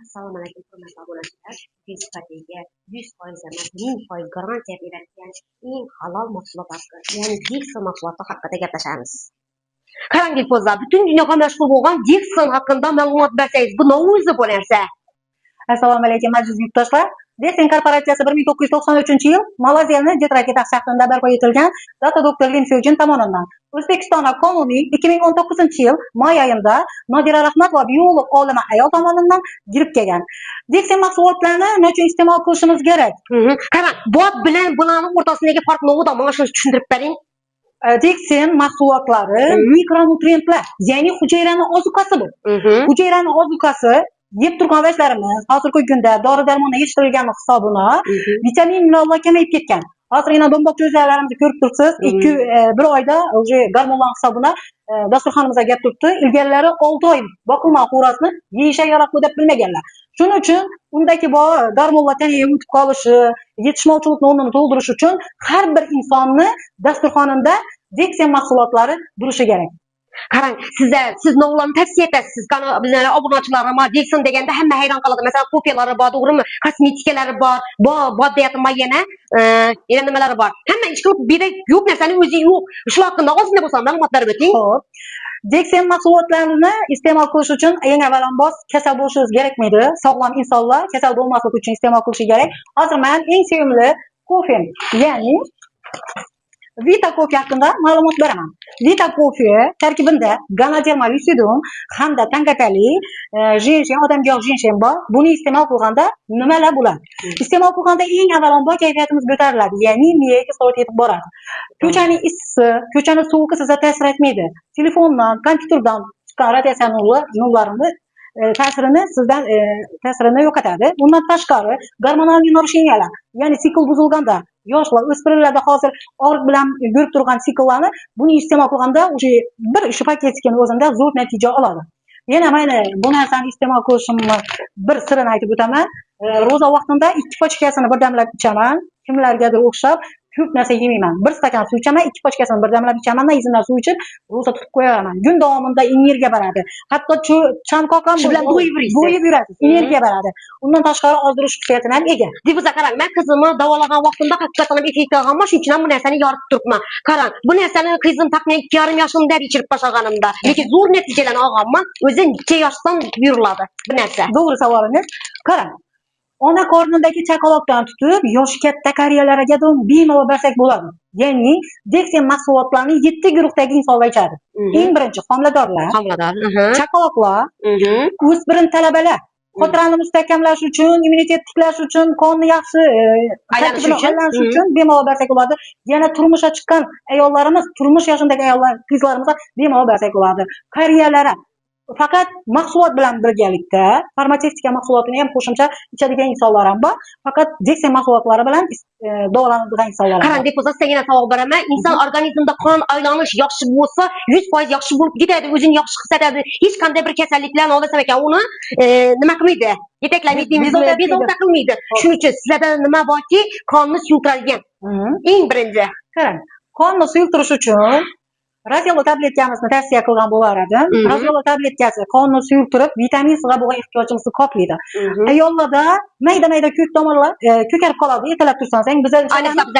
Assalomu alaykum, hurmatli obunachilar. Diskoteka 100% emas, 1000% garantiya beradigan eng halol mahsulot haqida, ya'ni Dixon mahsuloti haqida gaplashamiz. Qarang dilpozlar, butun dunyoga mashhur bo'lgan Dixon haqida ma'lumot bersangiz, bu nima o'zi bu narsa? Assalomu alaykum aziz yurtdoshlar. Dixon korporatsiyasi 1993-yil Malayziyaning Jetraketa shahrida barpo etilgan Dr. Dr. Lim Sujin tomonidan O'zbekistonda qonuniy 2019-yil may oyida Nodira Rahmat va biolog olima ayol tomonidan girib kelgan. Dixon mahsulotlarini nechun iste'mol qilishimiz kerak? Qarang, bot bilan bularning o'rtasidagi farq nimada? Menga shuni tushuntirib bering. Dixon mahsulotlari mikronutrientlar, ya'ni hujayraning ozuqasi bu. Hujayraning ozuqasi yeb turgan vajlarimiz hozirgi kunda dori darmonlar yetishtirilgani hisobini vitamin minerallar kamayib ketgan. Hozirgina do'mboq cho'zlarimizni ko'rib turibsiz, bir oyda уже gormonlar hisobini dasturxonimizga kelib turibdi. Ilgarilari 6 oy boqilma xo'rasini yeyishga yaroqli deb bilmaganlar. Shuning uchun undagi bor gormonlar tanaga o'tib qolishi, yetishmovchilikni o'rnini to'ldirish uchun har bir insonni dasturxonida Dixon mahsulotlari turishi kerak. Qarang, siz nollarni tavsiya etasiz. Qani bizlar obunachilarimiz Dixon deganda hamma hayron qoladi. Masalan, kopiyalari bor, to'g'rimi? Kosmetikalari bor, bor deyapman yana, yana nimalari bor. Hamma ish qilib bir yo'q narsaning o'zi yo'q. Shu haqida ozgina bo'lsa ma'lumot berib o'ting. Xo'p. Dixon mahsulotlarini iste'mol qilish uchun eng avvalambor kasal bo'lishingiz kerakmaydi. Sog'lom insonlar kasal bo'lmaslik uchun iste'mol qilishi kerak. Hozir men eng sevimli kofem, ya'ni Vita Coffee haqida ma'lumot beraman. Vita Coffee tarkibida Ganoderma lucidum hamda tangakali, jinshen, odamgoh jinshen bor. Buni iste'mol qilganda nimalar bo'ladi? Iste'mol qilganda eng avvalambor kayfiyatimiz ko'tariladi, ya'ni miyaga kislorod yetib boradi. Ko'chaning issisi, ko'chaning sovuqi sizga ta'sir etmaydi. Telefondan, kompyuterdan chiqqan radiatsiya nurlarini ta'sirini yo'qotadi. Undan tashqari gormonal narushenyalar, ya'ni sikl buzilganda yoshlar, o'spirinlarda hozir og'riq bilan yurib turgan sikllarni buni iste'mol qilganda o'sha bir shu paketning o'zida zo'r natija oladi. Yana mana bu narsani iste'mol qilishimni bir sirini aytib o'taman. Ro'za vaqtida 2 pochkasini birdamlab ichaman. Kimlargadir o'xshab ko'p narsa yemayman. 1 stakan suv ichaman, 2 pochkasini birdamlab ichaman, izidan suv ichib ro'za tutib qo'yaman. Kun davomida energiya beradi. Hatto chanqoq ham bilan bo'yib yuradi, energiya beradi. Undan tashqari ozdirish xususiyatiga ham ega. Dibuza qarang, men qizimni davolagan vaqtimda haqiqatan ham effekt olganman, shuning uchun ham bu narsani yoritib turibman. Qarang, bu narsani qizim taqriban 2,5 yoshimda ichirib boshlaganimda, lekin zo'r natijalarni olganman. O'zi 2 yoshdan buyuriladi bu narsa. To'g'ri savolingiz. Qarang, ona qornidagi chaqaloqdan tutib yoshi katta qariyalarga bemalol bersak bo'ladi. Ya'ni Dixon mahsulotlarini 7 guruhdagi insonlar ichadi. Eng birinchi homiladorlar, chaqaloqlar, o'spirin talabalar. Xotirani mustahkamlash uchun, immunitet tiklash uchun, qonni yaxshi aylanish uchun bemalol bersak bo'ladi. Yana turmushga chiqqan ayollarimiz, turmush yoshidagi ayollar, qizlarimiz bemalol bersak bo'ladi. Qariyalar faqat mahsulot bilan birgalikda farmatsevtika mahsulotini ham qo'shimcha ichadigan insonlar ham bor. Faqat Dixon mahsulotlari bilan davolanadigan insonlar ham bor. Qarang, deb o'zimga yana savol beraman. Inson organizmida qon aylanish yaxshi bo'lsa, 100% yaxshi bo'lib ketadi, o'zini yaxshi his etadi. Hech qanday bir kasalliklarni olmasa ekan, uni nima qilmaydi? Yetaklamaydi, bezovta qilmaydi. Shuning uchun sizlarda nima borki, qonni suyultiradigan. Eng birinchi. Qarang, qonni suyultirish uchun Raziolo tabletkamizni tavsiya qilgan bo'lar edim. Raziolo tabletkasi qonni suyultirib, vitamin Cga bo'lgan ehtiyojimizni qoplaydi. Ayollarda mayda-mayda ko'k tomirlar ko'karib qoladi, ertalab tursangiz, bizda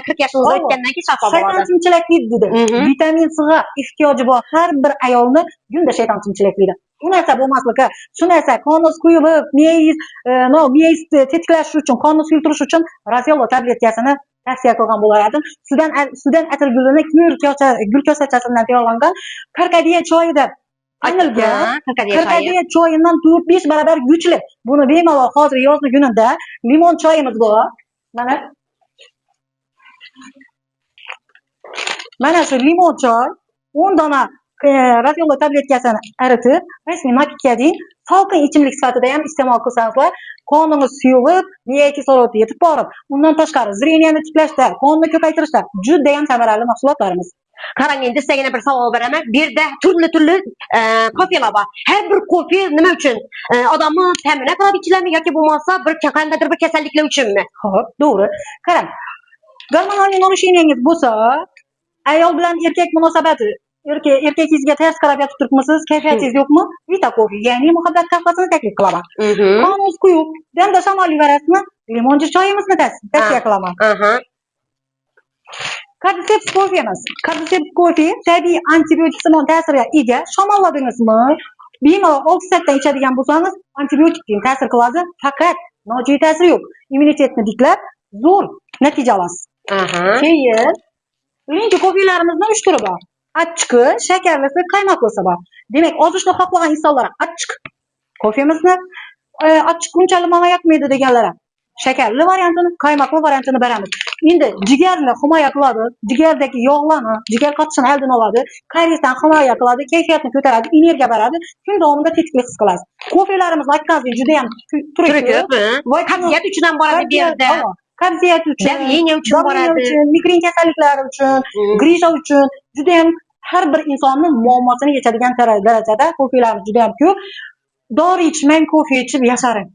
40 yoshimizga o'tgandan keyin shafo bo'ladi. Shayton chimchilaklaydi dedi. Vitamin Cga ehtiyoji bor har bir ayolni kunda shayton chimchilaklaydi. Bu narsa bo'lmasligi, shu narsa qonni quyilib, miyangiz tetiklash uchun, qonni suyultirish uchun Raziolo tabletkasini tavsiya qilgan bo'lar edim. Sudan atir gulini gul kosachasidan tayyorlangan karkadiya choyi deb aytilgan. Karkadiya choyidan 4-5 barobar kuchli. Buni bemalol hozir yozgi kunida limon choyimiz bor. Mana shu limon choy 10 dona Raziolo tabletkasini aritib, rasmiy makiyadin salqin ichimlik sifatida ham iste'mol qilsangiz, qoningiz suyulib, miyaga kislorod yetib borib, undan tashqari zreniyani tiklashda, qonni ko'paytirishda juda ham samarali mahsulotlarimiz. Qarang, endi sizga yana bir savol beraman. Bu yerda turli kofiyalar bor. Har bir kofe nima uchun? Odamni ta'minot qilib ichiladimi yoki bo'lmasa bir qandaydir bir kasalliklar uchunmi? Xo'p, to'g'ri. Qarang, gormonal narushenyangiz bo'lsa, ayol bilan erkak munosabati Erkagingizga ters qarab yotib turibmisiz, kayfiyatingiz yo'qmi? Vita kofe, ya'ni muhabbat qahvasini taklif qilaman. Qonunsiz quyuq, damda shamolli varasmi? Limonchi choyimizni tavsiya qilaman. Cordyceps kofemiz. Cordyceps kofe tabiiy antibiotiksimon ta'sirga ega. Shamolladingizmi? Bemalol 6 soatdan ichadigan bo'lsangiz, antibiotikning ta'sir qiladi, faqat nojo'ya ta'siri yo'q. Immunitetni tiklab, zo'r natija olasiz. Keyin birinchi kofelarimizni 3 turi bor. Achchiqi, shakarlisi, qaymoqlisi bor. Demak, ozishni xohlagan insonlar achchiq kofemizni, achchiq unchalik menga yoqmaydi deganlar shakarli variantini, qaymoqli variantini beramiz. Endi jigarni himoya qiladi, jigardagi yog'larni, jigar qotishini oldini oladi, kariyesdan himoya qiladi, kayfiyatni ko'taradi, energiya beradi, kun davomida tetiklik his qilasiz. Kofelarimiz aytganingizdek juda ham turi ko'p. Voy, qat'iyat uchun ham boradi bu yerda. Qat'iyat uchun, davleniya uchun boradi, migren kasalliklari uchun, grisha uchun juda ham har bir insonning muammosini yechadigan darajada kofelarimiz juda ham ko'p. Dori ichmang, kofe ichib yasharing.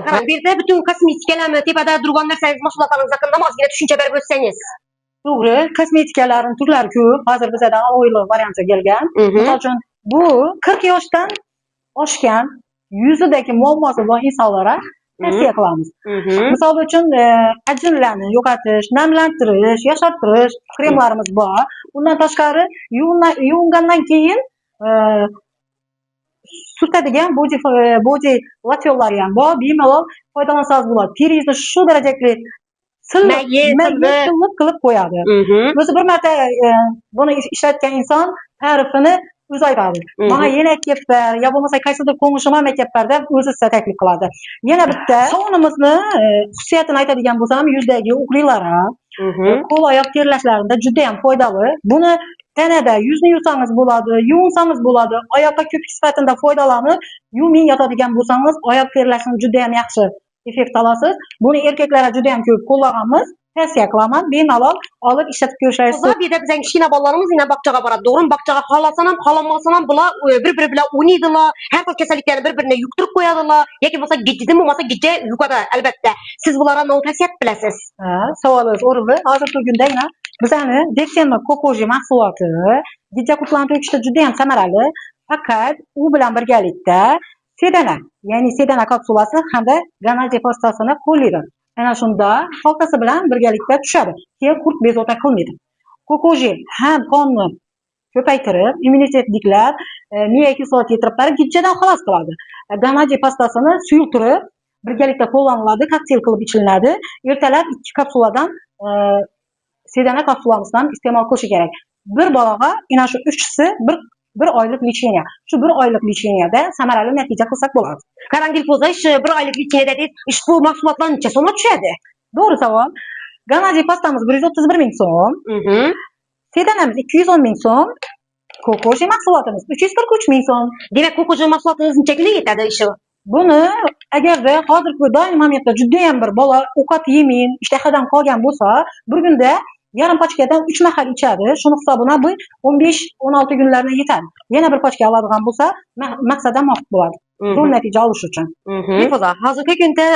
Qarang, bu yerda butun kosmetikalarni, tepada turgan narsangiz, mahsulotlaringiz haqida ozgina tushuncha berib o'tsangiz. To'g'ri, kosmetikalarning turlari ko'p. Hozir bizda oyli varianti kelgan. Misol uchun, bu 40 yoshdan oshgan yuzidagi muammosi bor insonlarga tavsiya qilamiz. Misol uchun, ajinlarni yo'qotish, namlantirish, yoshartirish kremlarimiz bor. Undan tashqari, yuvingandan keyin surtadigan body losyonlari ham bor. Bemalol foydalansangiz bo'ladi. Teringizni shu darajada silliq qilib qo'yadi. O'zi bir marta buni ishlatgan inson ta'rifini o'zi aytadi. Menga yana kelib ber, yo bo'lmasa qaysidir qo'ng'ishim ham kelib ber deb o'zi sizga taklif qiladi. Yana bitta sovunimizni xususiyatini aytadigan bo'lsam, yuzdagi uqlilar, qo'l oyoq terlashlarida juda ham foydali. Buni tanada yuzni yuvsangiz bo'ladi, yuvinsangiz bo'ladi. Oyoqqa ko'pik sifatida foydalanib, yuvmay yotadigan bo'lsangiz, oyoq terlashini juda ham yaxshi effekt olasiz. Buni erkaklarga juda ham ko'p qo'llaganmiz. Tavsiya qilaman, bemalol olib ishlatib ko'rishingiz. Bu yerda bizning kichkina bolalarimiz yana bog'chaga boradi. To'g'rimi? Bog'chaga xohlasan ham, xohlamasan ham bular bir-biri bilan o'ynaydilar. Har xil kasalliklarni bir-biriga yuqtirib qo'yadilar. Yoki bo'lmasa gijjidan bo'lmasa gijja yuqadi albatta. Siz bularga nima tavsiya bilasiz? Savolingiz o'rinli. Hozirgi kunda bizani Dexema Kokoji mahsuloti gijja qurtlarni to'kishda juda ham samarali. Faqat u bilan birgalikda sedana, ya'ni sedana kapsulasi hamda ganaji pastasini qo'llaydi. Ana shunda xaltasi bilan birgalikda tushadi. Keyin qurt bezovta qilmaydi. Kokoji ham qonni ko'paytirib, immunitet tiklab, miya kislorod yetirib, gijjadan xalos qiladi. Ganaji pastasini suyultirib, birgalikda qo'llaniladi, kokteyl qilib ichilinadi. Ertalab 2 kapsuladan sedana kapsulamizdan iste'mol qilish kerak. Bir bolaga ana shu 3si bir oylik lecheniya. Shu bir oylik lecheniyada samarali natija qilsak bo'ladi. Qarang Dilfuza, shu bir oylik lecheniyada ushbu mahsulotlar necha so'mga tushadi? To'g'ri savol. Ganaji pastamiz 131 ming so'm. Sedanamiz 210 ming so'm. Kokoji mahsulotimiz 343 ming so'm. Demak, kokoji mahsulotingiz necha kunga yetadi ishi? Buni agarda hozirgi doim momentda juda ham bir bola ovqat yemin, ishtahadan qolgan bo'lsa, bir kunda yarim pochkadan 3 mahal ichadi. Shuni hisobini bu 15-16 kunlarga yetadi. Yana bir pochka oladigan bo'lsa, maqsaddan muvofiq bo'ladi. Zo'r natija olish uchun. Dilfuza, hozirgi kunda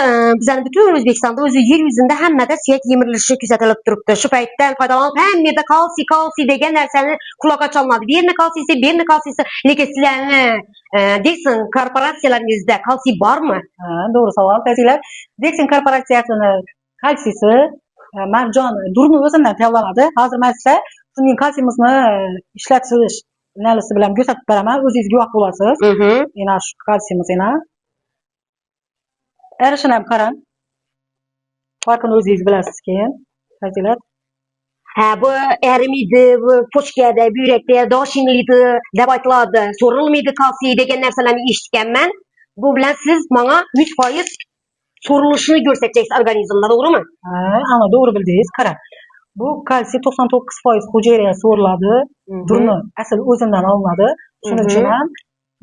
bizning butun O'zbekistonda o'zi yer yuzida hammada suyak yemirilishi kuzatilib turibdi. Shu paytdan foydalanib, hamma yerda kalsiy degan narsani quloqqa chalinadi. Bu yerni kalsiysi, lekin sizlarni Dexin korporatsiyalaringizda kalsiy bormi? To'g'ri savol. Fazilat, Dexin korporatsiyasini kalsiysi marjon durni o'zimdan tayyorlanadi. Hozir men sizga uning kalsiyimizni ishlatish nalisi bilan ko'rsatib beraman. O'zingiz guvoh bo'lasiz. Yana shu kalsiyimiz erishini ham qarang. Farqini o'zingiz bilasiz keyin. Fazilat. Bu erimaydi, bu pochkada, buyrakda doshimliydi deb aytiladi. So'rilmaydi kalsiy degan narsalarni eshitganman. Bu bilan siz menga 100% so'rilishini ko'rsatasiz organizmda, to'g'rimi? Ana to'g'ri bildingiz. Qarang. Bu kalsiy 99% hujayraga so'riladi. Durni asl o'zidan olinadi. Shuning uchun ham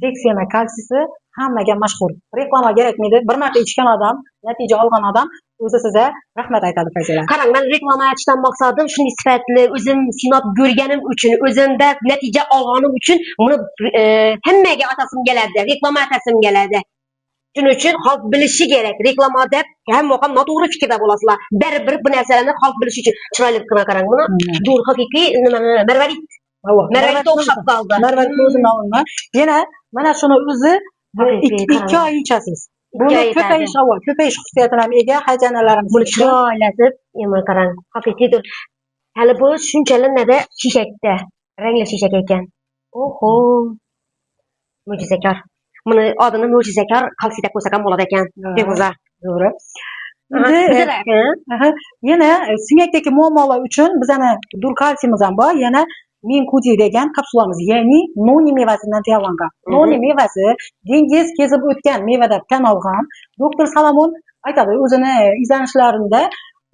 Dexema kalsiysi hammaga mashhur. Reklama kerakmaydi. Bir marta ichgan odam, natija olgan odam o'zi sizga rahmat aytadi Fazilat. Qarang, men reklama aytishdan maqsadim shunday sifatli, o'zim sinab ko'rganim uchun, o'zimda natija olganim uchun buni hammaga atasim keladi, reklama atasim keladi. Shuning uchun xalq bilishi kerak. Reklama deb hamma ham noto'g'ri fikrda bo'lasizlar. Baribir bu narsalarni xalq bilishi uchun chiroyli qilib qarang buni. Dur haqiqiy marvarid. Marvaridga o'xshab qoldi. Marvaridni o'zini olma. Yana mana shuni o'zi ikki oy ichasiz. Buni ko'payish xususiyatiga ham ega hajanalarimiz. Buni chiroylatib, yomon qarang. Haqiqiydir. Hali bu shunchalar nada shishakda. Rangli shishak ekan. Oho. Mo'jizakor. Buni odini mo'jizakor kalsiy deb qo'ysak ham bo'ladi ekan. Bego'za. To'g'ri. Yana suyakdagi muammolar uchun bizani dur kalsiyimiz ham bor. Yana Minkudi degan kapsulamiz, ya'ni noni mevasidan tayyorlangan. Noni mevasi dengiz kezib o'tgan mevadan tan olgan. Doktor Salomon aytadi o'zini izlanishlarida,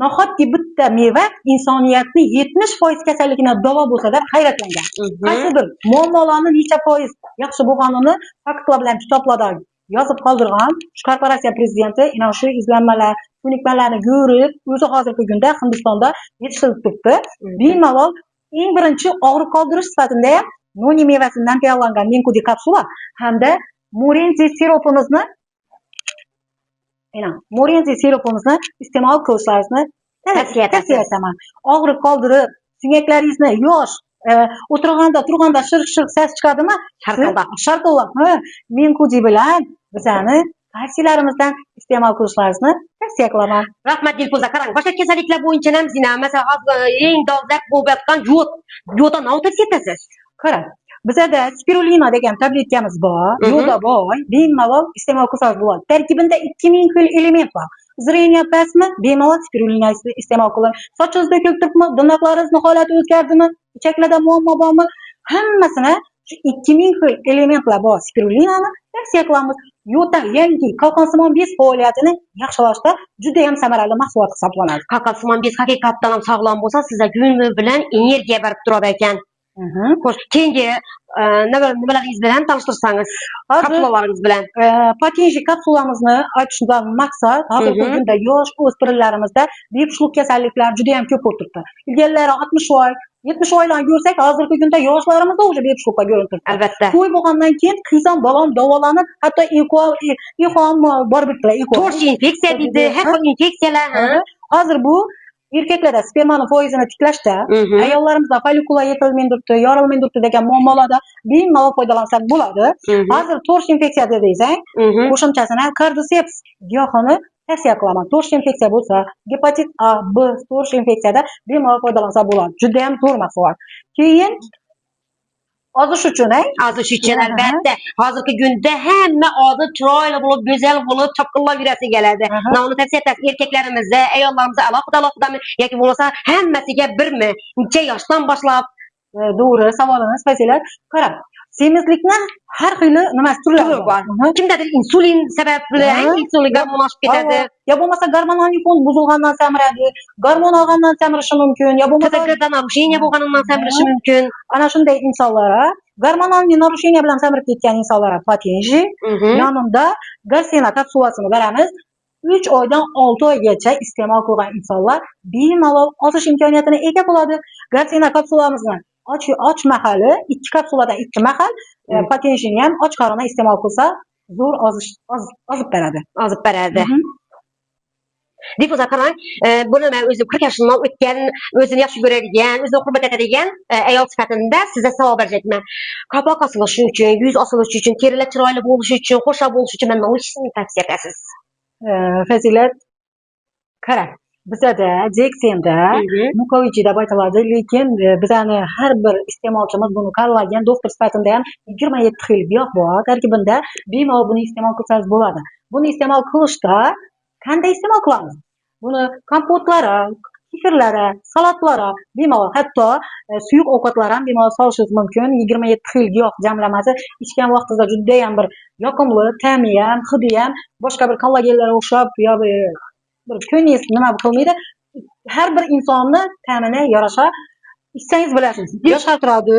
nahotki bitta meva insoniyatning 70% kasalligini davo bo'lsa-da hayratlangan. Qaysidir muammolarni necha foiz yaxshi bo'lganini faktlar bilan kitoblarda yozib qoldirgan. Shu korporatsiya prezidenti ana shu izlanmalar, ko'nikmalarni ko'rib, o'zi hozirgi kunda Hindistonda yetishtirib turibdi. Bemalol eng birinchi og'riq qoldirish sifatida ham noni mevasidan tayyorlangan Minkudi kapsula hamda morinzi sirupimizni iste'mol qilishlaringizni tavsiya etaman. Og'riq qoldirib, suyaklaringizni yosh turganda shirq-shirq ses chiqadimi? Sharqillab. Minkudi bilan bizani kalsiylarimizdan iste'mol qilishlaringizni tavsiya qilaman. Rahmat Dilfuza, qarang, boshqa kasalliklar bo'yicha ham sizlar masalan eng dolzarb bo'layotgan yoddan tavsiya etasiz. Qarang, bizada spirulina degan tabletkamiz bor, yo'lda boy, bemalol iste'mol qilsangiz bo'ladi. Tarkibida 2000 xil element bor. Zreniya pastmi? Bemalol spirulina iste'mol qiling. Sochingiz to'kilib turibmi? Dirnoqlaringiz holati o'zgardimi? Ichaklarda muammo bormi? Hammasini shu 2000 xil elementlar bor spirulinani tavsiya qilamiz. Yo'tal, ya'ni qalqonsimon bez faoliyatini yaxshilashda juda ham samarali mahsulot hisoblanadi. Qalqonsimon bez haqiqatdan ham sog'lom bo'lsa, sizga kun bilan energiya berib turadi ekan. Xo'sh, keyingi nimalaringiz bilan tanishtirsangiz, kapsulalaringiz bilan. Potenji kapsulamizni aytishdan maqsad hozirgi kunda yosh o'spirinlarimizda bepushtlik kasalliklar juda ham ko'p bo'lib turibdi. Ilgarilari 60 oy 70 oylarni ko'rsak, hozirgi kunda yoshlarimizda o'sha bepushtliklar ko'rinib turibdi. Albatta. To'y bo'lgandan keyin qizon balon davolanib, hatto ham bor bitdilar. Torsh infeksiya deydi, har xil infeksiyalar. Hozir bu erkaklarda spermani foizini tiklashda, ayollarimizda follikula yetilmay turibdi, yorilmay turibdi degan muammolarda bemalol foydalansak bo'ladi. Hozir torsh infeksiya desang, qo'shimchasini cordyceps giyohini tavsiya qilaman. Torsh infeksiya bo'lsa, gepatit A, B, torsh infeksiyada bemalol foydalansa bo'ladi. Juda ham zo'r mahsulot. Keyin ozish uchun, albatta. Hozirgi kunda hamma ozi chiroyli bo'lib, go'zal bo'lib, chopqillab yurasi keladi. Nonni tavsiya etasiz erkaklarimizda, ayollarimizda alohidami yoki bo'lmasa hammasiga birmi? Necha yoshdan boshlab? To'g'ri, savolingiz fazilat. Qarang, semizlikni har xili turlari bor. Kimdadir insulin sababli, insulinga munosib ketadi. Ya bo'lmasa gormonal fon buzilgandan samiradi, gormon olgandan samirishi mumkin, ya bo'lmasa narusheniya bo'lganidan samirishi mumkin. Ana shunday insonlar, gormonal narusheniya bilan samirib ketgan insonlar potenji, yonimda Garsena kapsulasini beramiz. 3 oydan 6 oygacha iste'mol qilgan insonlar bemalol ozish imkoniyatiga ega bo'ladi. Garsena kapsulamizni och mahali 2 kapsuladan 2 mahal potenjini ham och qarona iste'mol qilsa, zo'r ozib beradi. Dilfuza, qarang, buni men o'zim 40 yoshimdan o'tgan, o'zini yaxshi ko'radigan, o'zini hurmat etadigan ayol sifatida sizga savol berayman. Qopoq osilishi uchun, yuz osilishi uchun, terilar chiroyli bo'lishi uchun, xo'sh bo'lishi uchun men nima qilishni tavsiya etasiz? Fazilat, qarang, bizada Dexemda mukovichi deb aytiladi, lekin bizani har bir iste'molchimiz buni tanlagan doktor sifatida ham 27 xil giyoh bor. Tarkibida bemalol buni iste'mol qilsangiz bo'ladi. Buni iste'mol qilishda qanday iste'mol qilamiz? Buni kompotlari, kefirlari, salatlar, bemalol hatto suyuq ovqatlar ham bemalol solishingiz mumkin. 27 xil giyoh jamlamasi ichgan vaqtingizda juda ham bir yoqimli, ta'mi ham, hidi ham boshqa bir kollagenlarga o'xshab yoki bir ko'ningiz nima qilmaydi. Har bir insonni ta'mini yarasha ichsangiz bilasiz. Yoshartiradi.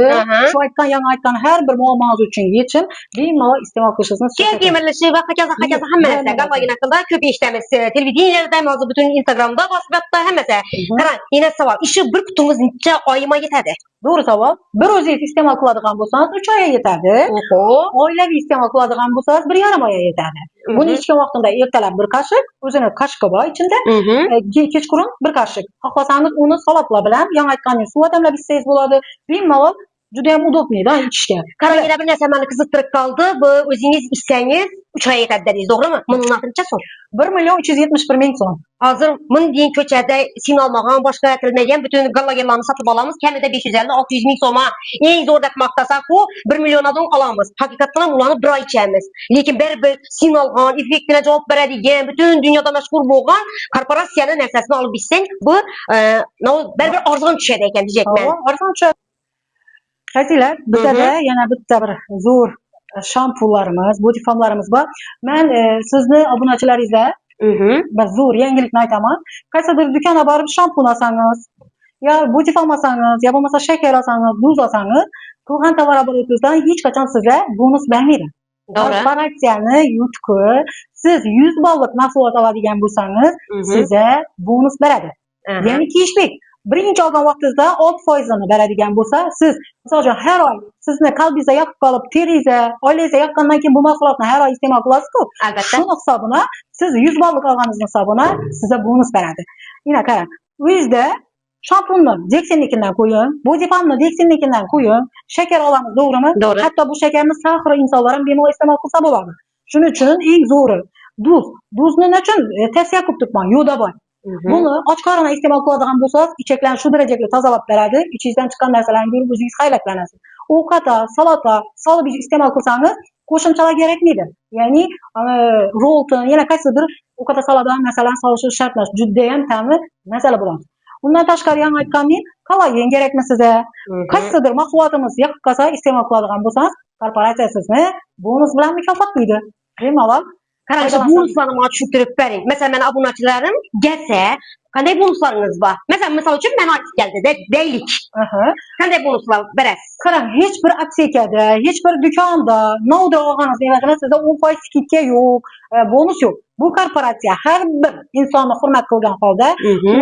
Shu yangi aytgan har bir muammongiz uchun yechim bemalol iste'mol qilishingizni kemirilishi va hokazo hamma narsa galvagina qilda ko'p eshitamiz. Televideniyada, hozir butun Instagramda, WhatsAppda hammasi. Qarang, yana savol. Ishi bir kutungiz necha oyga yetadi? To'g'ri savol. Bir o'zingiz iste'mol qiladigan bo'lsangiz 3 oyga yetadi. Oilaviy iste'mol qiladigan bo'lsangiz 1,5 oyga yetadi. Buni ichgan vaqtida ertalab bir qoshiq, o'zini qoshiqi bor ichida, kechqurun bir qoshiq. Xohlasangiz uni salatlar bilan, yangi aytganingiz suv damlab ichsangiz bo'ladi. Bemalol juda ham udobniydi ichishga. Qarang, yana bir narsa meni qiziqtirib qoldi. Bu o'zingiz ichsangiz 3 oy yetadi dedingiz, to'g'rimi? Buning narxi so'm? 1.371.000 so'm. Hozir men degan ko'chada sin olmagan, boshqa aytilmagan butun gallagerlarni sotib olamiz. Kamida 550-600 ming so'm. Eng zo'r deb maqtasak, u 1 milliondan olamiz. Haqiqatan ularni bir oy ichamiz. Lekin bir sin olgan, effektine javob beradigan, butun dunyoda mashhur bo'lgan korporatsiyaning narsasini olib ichsang, bu bir arzon tushadi ekan diyecekman. Arzon tushadi. Qaysinglar? Bizda yana bitta bir zo'r shampunlarimiz, body foamlarimiz bor. Men sizni obunachilaringizga bir zo'r yangilikni aytaman. Qaysidir do'konga borib shampun olsangiz, yo body foam olsangiz, yo bo'lmasa shakar olsangiz, duz olsangiz, qilgan tovar-oborotingizdan hech qachon sizga bonus bermaydi. Korporatsiyani yutqi, siz 100 ballik mahsulot oladigan bo'lsangiz, sizga bonus beradi. Ya'ni cashback. Birinchi olgan vaqtingizda 6% beradigan bo'lsa, siz masalan har oy sizni qalbingizga yoqib qolib, teringizga, oilangizga yoqqandan keyin bu mahsulotni har oy iste'mol qilasiz-ku. Albatta. Shuni hisobini siz 100 ballik olganingizni hisobini sizga bonus beradi. Yana qarang, uyingizda shampunni Dexinnikidan qo'ying, body foamni Dexinnikidan qo'ying, shakar olamiz, to'g'rimi? Hatto bu shakarni sahri insonlar ham bemalol iste'mol qilsa bo'ladi. Shuning uchun eng zo'ri duz. Duzni nechun tavsiya qilib turibman? Yo'da bor. Buni och qornida iste'mol qiladigan bo'lsangiz, ichaklarni shu darajaga tozalab beradi. Ichingizdan chiqqan narsalarni ko'rib o'zingiz hayratlanasiz. Ovqatda, salata solib iste'mol qilsangiz, qo'shimchalar kerakmaydi. Ya'ni rolton, yana qaysidir ovqatda saladan masalan solish shart emas. Juda ham ta'mi masala bo'ladi. Undan tashqari ham aytganim, kollagen kerakmi sizga? Qaysidir mahsulotimiz yoqib qolsa, iste'mol qiladigan bo'lsangiz, korporatsiya sizni bonus bilan mukofotlaydi. Bemalol qarang, shu bonuslarni menga tushuntirib bering. Masalan, meni obunachilarim kelsa, qanday bonuslarınız bor? Masalan, misol uchun men aytib keldi deylik. Qanday bonuslar berasiz? Qarang, hech bir aptekada, hech bir do'konda novda olganingiz evaziga sizda 10% skidka yo'q, bonus yo'q. Bu korporatsiya har bir insonni hurmat qilgan holda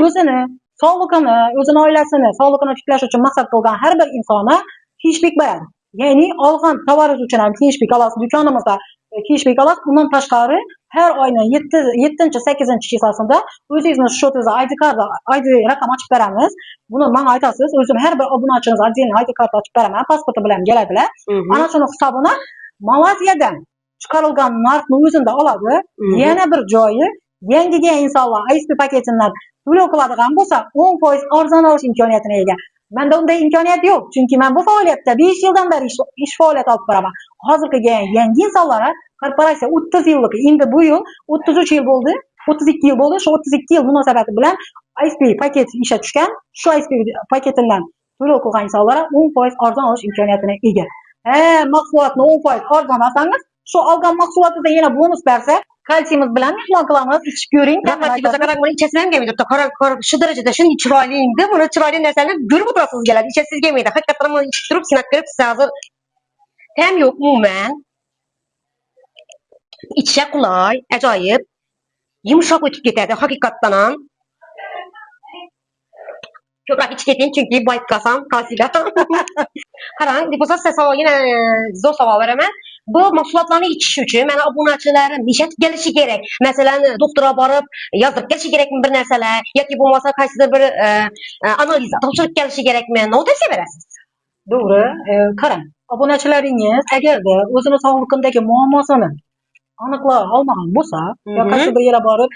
o'zini sog'lig'ini, o'zini oilasini sog'lig'ini tiklash uchun maqsad qilgan har bir insonga cashback beradi. Ya'ni olgan tovaringiz uchun ham cashback olasiz, do'konimizda cashback olasiz. Undan tashqari har oyning 7-8 chislosida o'zingizni shotingizga ID raqam ochib beramiz. Buni menga aytasiz, o'zim har bir obunachimizga отдельно ID kart ochib beraman, pasporti bilan keladilar. Ana shuni hisobini Malayziyadan chiqarilgan narxni o'zida oladi. Yana bir joyi yangiga insonlar ISP paketidan to'lov qiladigan bo'lsa, 10% arzon olish imkoniyatiga ega. Menda unday imkoniyat yo'q, chunki men bu faoliyatda 5 yildan beri ish faoliyati olib boraman. Hozirgi yangi insonlar korporatsiya 30 yillik, endi bu yil 33 yil bo'ldi, 32 yil bo'ldi. Shu 32 yil munosabati bilan ISP paket ishga tushgan. Shu ISP paketidan to'lov qilgan insonlar 10% arzon olish imkoniyatiga ega. Mahsulotni 10% arzon olsangiz, shu olgan mahsulotingizda yana bonus bersa, kalsiyimiz bilan mehmon qilamiz, ichib ko'ring. Rahmatli qarang, buni ichasizlar ham kelmaydi. Qarang, shu darajada shunday chiroyli endi, buni chiroyli narsalarni ko'rib o'tirasiz keladi. Ichasiz kelmaydi. Haqiqatan buni ichib turib, sinab ko'rib, siz hozir tam yo'q umuman. İçişe qulay, ajoyib, yumshoq o'tib ketadi haqiqatan ham. Ko'proq ichib keting, chunki boyib qolsam, kalsiyga. Qarang, deb bo'lsa siz yana zo'r savol beraman. Bu mahsulotlarni ichish uchun mana obunachilarim nechta kelishi kerak? Masalan, doktorga borib yozdirib kelishi kerakmi bir narsalar yoki bo'lmasa qaysidir bir analiz topshirib kelishi kerakmi? Nima tavsiya berasiz? To'g'ri, qarang, obunachilaringiz agarda o'zini sog'lig'idagi muammosini aniqlay olmagan bo'lsa, yo qaysi bir yerga borib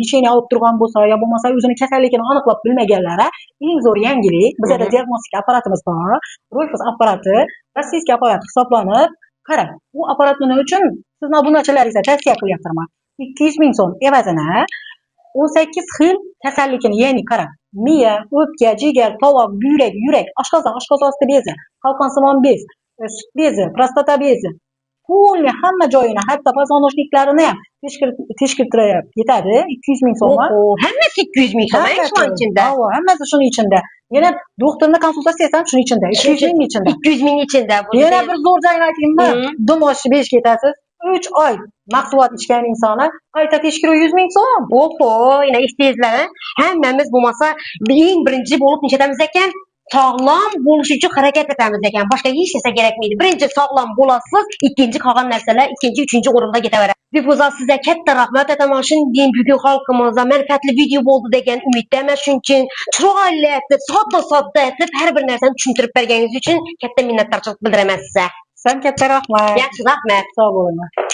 lecheniya olib turgan bo'lsa, yo bo'lmasa o'zini kasalligini aniqlab bilmaganlar, eng zo'r yangilik bizda diagnostik apparatimiz bor. Ro'yxat apparati, rossiyskiy apparat hisoblanib, qarang, bu apparat nima uchun sizni obunachilaringizga tavsiya qilyapman. 200 ming so'm evazini 18 xil kasallikni, ya'ni qarang, miya, o'pka, jigar, tovoq, buyrak, yurak, oshqozon osti bezi, qalqonsimon bez, sut bezi, prostata bezi, pulni hamma joyini, hatto pozonoshniklarini ham teshkirtirib yetadi. 200 ming so'm. Hammasi 200 ming so'm shuning ichida. Hammasi shuning ichida. Yana doktorning konsultatsiyasi ham shuning ichida. 200 ming ichida. 200 ming ichida. Yana bir zo'r joyini aytaymi? Dum ochib besh ketasiz. 3 oy mahsulot ichgan insonlar qayta tekshiruv 100 ming so'm. Yana eshitdingizlar, hammamiz bo'lmasa eng birinchi bo'lib nechadamiz ekan? Sog'lom bo'lish uchun harakat etamiz ekan. Boshqa hech narsa kerakmaydi. Birinchi sog'lom bo'lasiz, ikkinchi qolgan narsalar ikkinchi, uchinchi o'rinda ketaveradi. Dilfuza sizə katta rahmat aytaman. Shunday bugun xalqimizga manfaatli video bo'ldi degan umiddaman. Shuning uchun chiroyli etib, sodda etib, har bir narsani tushuntirib berganingiz uchun katta minnatdorchilik bildiraman sizga. Sen katta rahmat. Yaxshi, rahmat. Sog' bo'linglar.